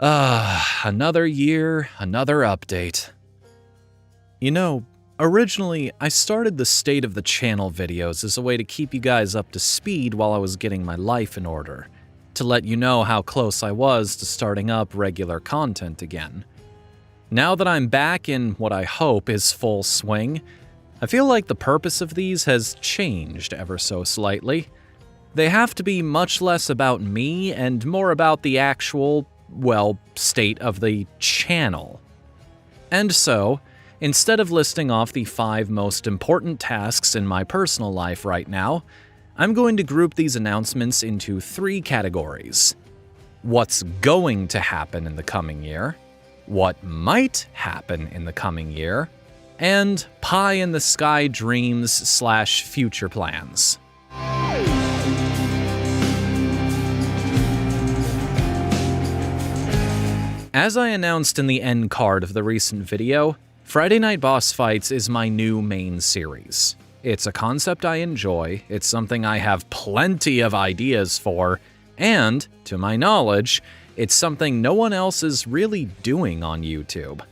Another year, another update. You know, originally, I started the State of the Channel videos as a way to keep you guys up to speed while I was getting my life in order, to let you know how close I was to starting up regular content again. Now that I'm back in what I hope is full swing, I feel like the purpose of these has changed ever so slightly. They have to be much less about me and more about the actual, state of the channel. And so, instead of listing off the 5 most important tasks in my personal life right now, I'm going to group these announcements into 3 categories. What's going to happen in the coming year, what might happen in the coming year, and pie-in-the-sky dreams/future plans. As I announced in the end card of the recent video, Friday Night Boss Fights is my new main series. It's a concept I enjoy, it's something I have plenty of ideas for, and, to my knowledge, it's something no one else is really doing on YouTube.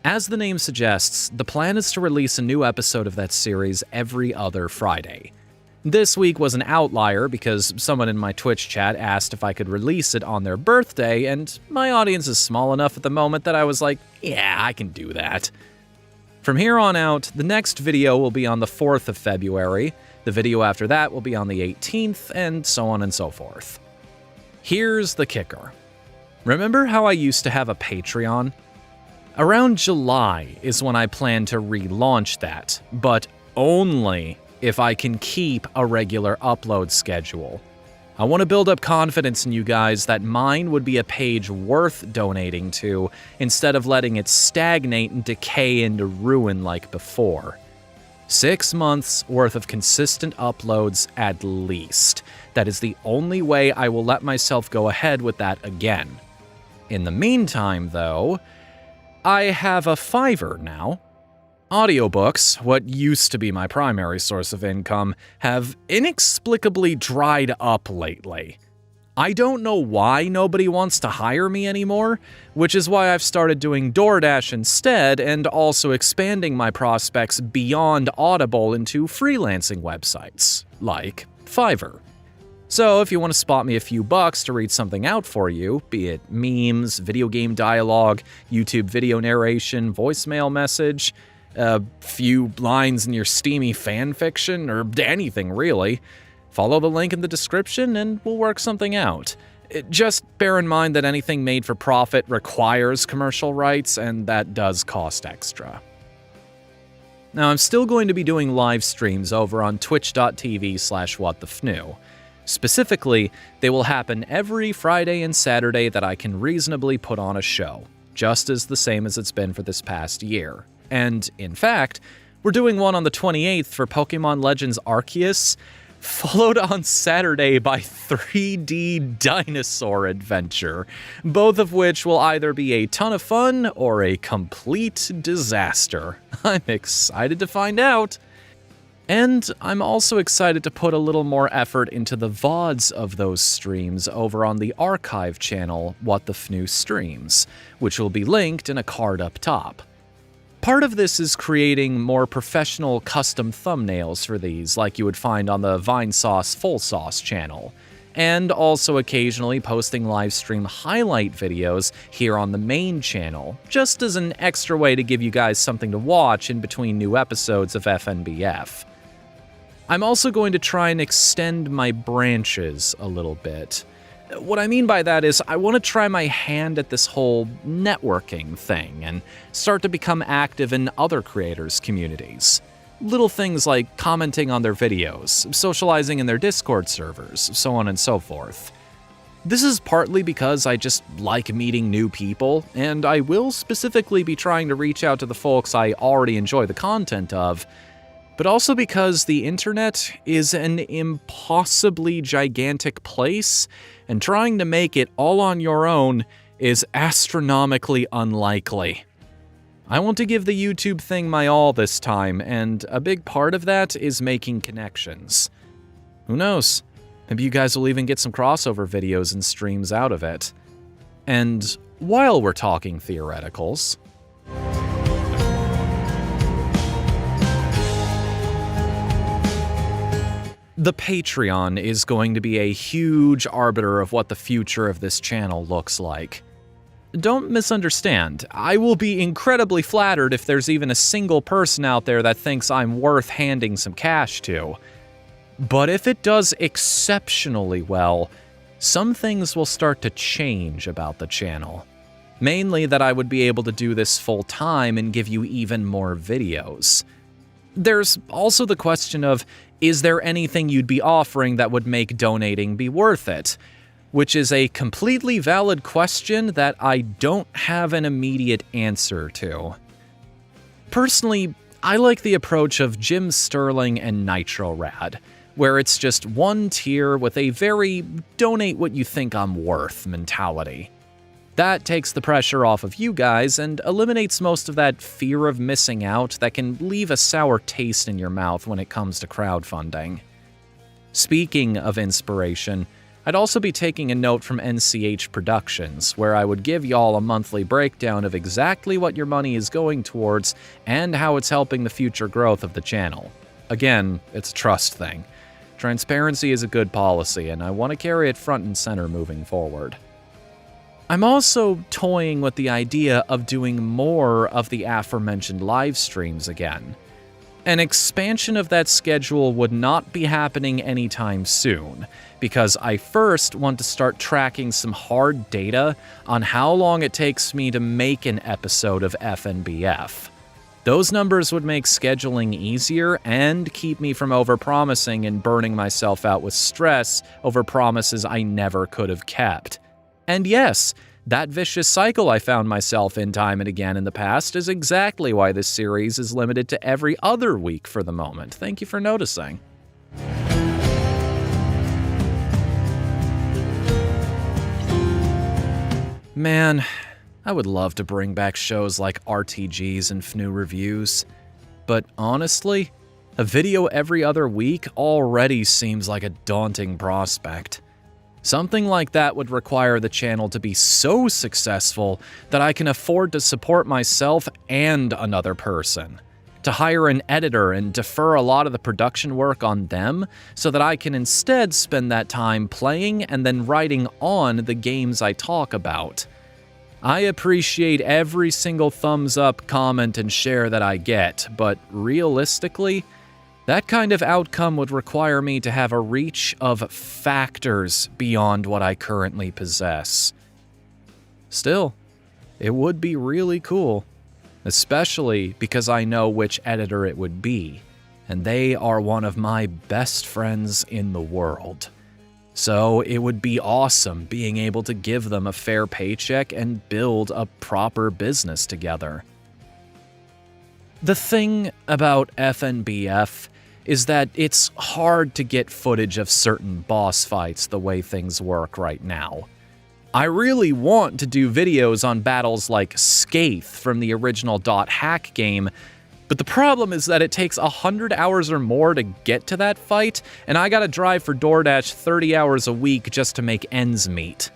As the name suggests, the plan is to release a new episode of that series every other Friday. This week was an outlier because someone in my Twitch chat asked if I could release it on their birthday, and my audience is small enough at the moment that I was like, yeah, I can do that. From here on out, the next video will be on the 4th of February, the video after that will be on the 18th, and so on and so forth. Here's the kicker. Remember how I used to have a Patreon? Around July is when I plan to relaunch that, but only if I can keep a regular upload schedule. I want to build up confidence in you guys that mine would be a page worth donating to, instead of letting it stagnate and decay into ruin like before. 6 months worth of consistent uploads at least. That is the only way I will let myself go ahead with that again. In the meantime, though, I have a Fiverr now. Audiobooks, what used to be my primary source of income, have inexplicably dried up lately. I don't know why nobody wants to hire me anymore, which is why I've started doing DoorDash instead and also expanding my prospects beyond Audible into freelancing websites, like Fiverr. So if you want to spot me a few bucks to read something out for you, be it memes, video game dialogue, YouTube video narration, voicemail message, a few lines in your steamy fanfiction, or anything really, follow the link in the description and we'll work something out. Just bear in mind that anything made for profit requires commercial rights, and that does cost extra. Now, I'm still going to be doing live streams over on twitch.tv/Whatthefnu. Specifically, they will happen every Friday and Saturday that I can reasonably put on a show, just as the same as it's been for this past year. And, in fact, we're doing one on the 28th for Pokemon Legends Arceus, followed on Saturday by 3D Dinosaur Adventure, both of which will either be a ton of fun or a complete disaster. I'm excited to find out. And I'm also excited to put a little more effort into the VODs of those streams over on the archive channel, Whatthefnu Streams, which will be linked in a card up top. Part of this is creating more professional custom thumbnails for these, like you would find on the Vinesauce Full Sauce channel, and also occasionally posting livestream highlight videos here on the main channel, just as an extra way to give you guys something to watch in between new episodes of FNBF. I'm also going to try and extend my branches a little bit. What I mean by that is I want to try my hand at this whole networking thing and start to become active in other creators' communities. Little things like commenting on their videos, socializing in their Discord servers, so on and so forth. This is partly because I just like meeting new people, and I will specifically be trying to reach out to the folks I already enjoy the content of, but also because the internet is an impossibly gigantic place, and trying to make it all on your own is astronomically unlikely. I want to give the YouTube thing my all this time, and a big part of that is making connections. Who knows? Maybe you guys will even get some crossover videos and streams out of it. And while we're talking theoreticals, the Patreon is going to be a huge arbiter of what the future of this channel looks like. Don't misunderstand, I will be incredibly flattered if there's even a single person out there that thinks I'm worth handing some cash to. But if it does exceptionally well, some things will start to change about the channel. Mainly that I would be able to do this full time and give you even more videos. There's also the question of, is there anything you'd be offering that would make donating be worth it? Which is a completely valid question that I don't have an immediate answer to. Personally, I like the approach of Jim Sterling and NitroRad, where it's just one tier with a very donate what you think I'm worth mentality. That takes the pressure off of you guys and eliminates most of that fear of missing out that can leave a sour taste in your mouth when it comes to crowdfunding. Speaking of inspiration, I'd also be taking a note from NCH Productions, where I would give y'all a monthly breakdown of exactly what your money is going towards and how it's helping the future growth of the channel. Again, it's a trust thing. Transparency is a good policy, and I want to carry it front and center moving forward. I'm also toying with the idea of doing more of the aforementioned live streams again. An expansion of that schedule would not be happening anytime soon, because I first want to start tracking some hard data on how long it takes me to make an episode of FNBF. Those numbers would make scheduling easier and keep me from overpromising and burning myself out with stress over promises I never could have kept. And yes, that vicious cycle I found myself in time and again in the past is exactly why this series is limited to every other week for the moment. Thank you for noticing. Man, I would love to bring back shows like RTGs and FNU reviews, but honestly, a video every other week already seems like a daunting prospect. Something like that would require the channel to be so successful that I can afford to support myself and another person, to hire an editor and defer a lot of the production work on them so that I can instead spend that time playing and then writing on the games I talk about. I appreciate every single thumbs up, comment, and share that I get, but realistically, that kind of outcome would require me to have a reach of factors beyond what I currently possess. Still, it would be really cool, especially because I know which editor it would be, and they are one of my best friends in the world. So it would be awesome being able to give them a fair paycheck and build a proper business together. The thing about FNBF is that it's hard to get footage of certain boss fights the way things work right now. I really want to do videos on battles like Skaith from the original .hack game, but the problem is that it takes 100 hours or more to get to that fight, and I gotta drive for DoorDash 30 hours a week just to make ends meet.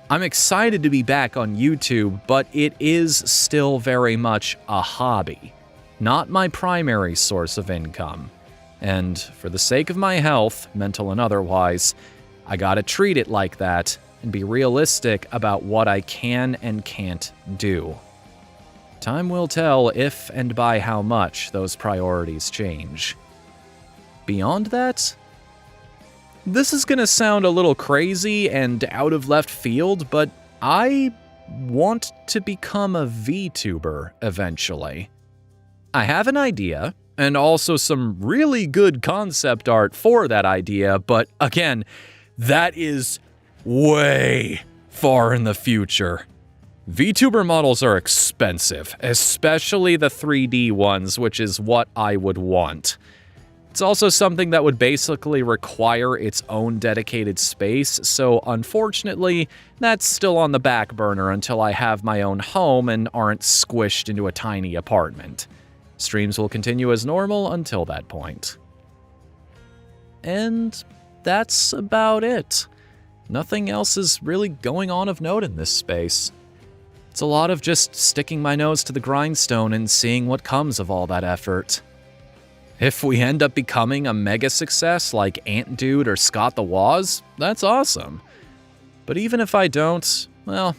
I'm excited to be back on YouTube, but it is still very much a hobby, not my primary source of income. And for the sake of my health, mental and otherwise, I gotta treat it like that and be realistic about what I can and can't do. Time will tell if and by how much those priorities change. Beyond that, this is gonna sound a little crazy and out of left field, but I want to become a VTuber eventually. I have an idea, and also some really good concept art for that idea, but again, that is way far in the future. VTuber models are expensive, especially the 3D ones, which is what I would want. It's also something that would basically require its own dedicated space, so unfortunately, that's still on the back burner until I have my own home and aren't squished into a tiny apartment. Streams will continue as normal until that point. And that's about it. nothing else is really going on of note in this space. It's a lot of just sticking my nose to the grindstone and seeing what comes of all that effort. If we end up becoming a mega success like Ant Dude or Scott the Woz, that's awesome. But even if I don't, well,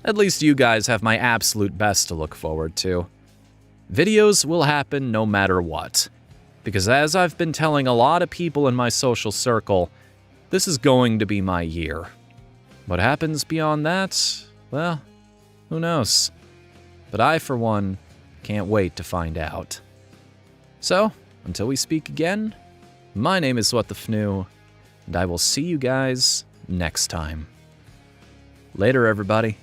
at least you guys have my absolute best to look forward to. Videos will happen no matter what. Because as I've been telling a lot of people in my social circle, this is going to be my year. What happens beyond that, well, who knows? But I, for one, can't wait to find out. So, until we speak again, my name is Whatthefnu, and I will see you guys next time. Later, everybody.